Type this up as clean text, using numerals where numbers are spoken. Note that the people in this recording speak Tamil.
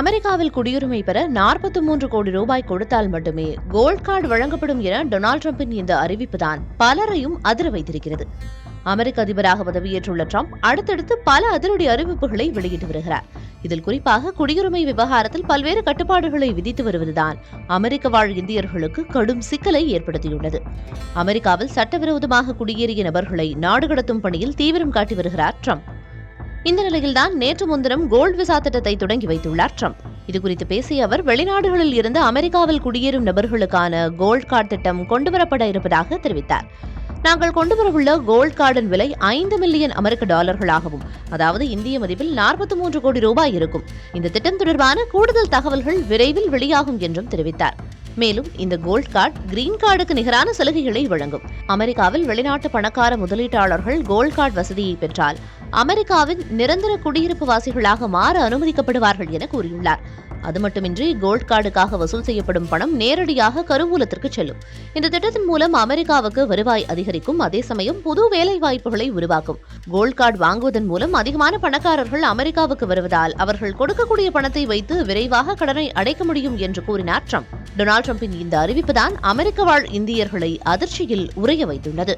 அமெரிக்காவில் குடியுரிமை பெற 43 கோடி ரூபாய் கொடுத்தால் மட்டுமே கோல்ட் கார்டு வழங்கப்படும் என டொனால்டு டிரம்பின் இந்த அறிவிப்புதான் பலரையும் அதிர வைத்திருக்கிறது. அமெரிக்க அதிபராக பதவியேற்றுள்ள டிரம்ப் அடுத்தடுத்து பல அதிரடி அறிவிப்புகளை வெளியிட்டு வருகிறார். இதில் குறிப்பாக குடியுரிமை விவகாரத்தில் பல்வேறு கட்டுப்பாடுகளை விதித்து வருவதுதான் அமெரிக்க வாழ் இந்தியர்களுக்கு கடும் சிக்கலை ஏற்படுத்தியுள்ளது. அமெரிக்காவில் சட்டவிரோதமாக குடியேறிய நபர்களை நாடு கடத்தும் பணியில் தீவிரம் காட்டி வருகிறார் டிரம்ப். இந்த நிலையில்தான் நேற்று முன்தினம் கோல்டு விசா திட்டத்தை தொடங்கி வைத்துள்ளார் டிரம்ப். இதுகுறித்து பேசிய அவர், வெளிநாடுகளில் இருந்து அமெரிக்காவில் குடியேறும் நபர்களுக்கான கோல்ட் கார்டு திட்டம் கொண்டுவரப்பட இருப்பதாக தெரிவித்தார். நாங்கள் கொண்டுவரவுள்ள கோல்ட் கார்டின் விலை 5 மில்லியன் அமெரிக்க டாலர்களாகவும், அதாவது இந்திய மதிப்பில் 43 கோடி ரூபாய் இருக்கும். இந்த திட்டம் தொடர்பான கூடுதல் தகவல்கள் விரைவில் வெளியாகும் என்றும் தெரிவித்தார். மேலும் இந்த கோல்ட் கார்டு கிரீன் கார்டுக்கு நிகரான சலுகைகளை வழங்கும். அமெரிக்காவில் வெளிநாட்டு பணக்கார முதலீட்டாளர்கள் கோல்ட் கார்டு வசதியை பெற்றால் அமெரிக்காவின் நிரந்தர குடியிருப்பு வாசிகளாக மாற அனுமதிக்கப்படுவார்கள் என கூறியுள்ளார். அது மட்டுமின்றி கோல்ட் கார்டுக்காக வசூல் செய்யப்படும் பணம் நேரடியாக கருவூலத்திற்கு செல்லும். இந்த திட்டத்தின் மூலம் அமெரிக்காவுக்கு வருவாய் அதிகரிக்கும், அதே சமயம் புது வேலை வாய்ப்புகளை உருவாக்கும். கோல்ட் கார்டு வாங்குவதன் மூலம் அதிகமான பணக்காரர்கள் அமெரிக்காவுக்கு வருவதால் அவர்கள் கொடுக்கக்கூடிய பணத்தை வைத்து விரைவாக கடனை அடைக்க முடியும் என்று கூறினார் டிரம்ப். டொனால்டு டிரம்பின் இந்த அறிவிப்புதான் அமெரிக்க வாழ் இந்தியர்களை அதிர்ச்சியில் உறைய வைத்துள்ளது.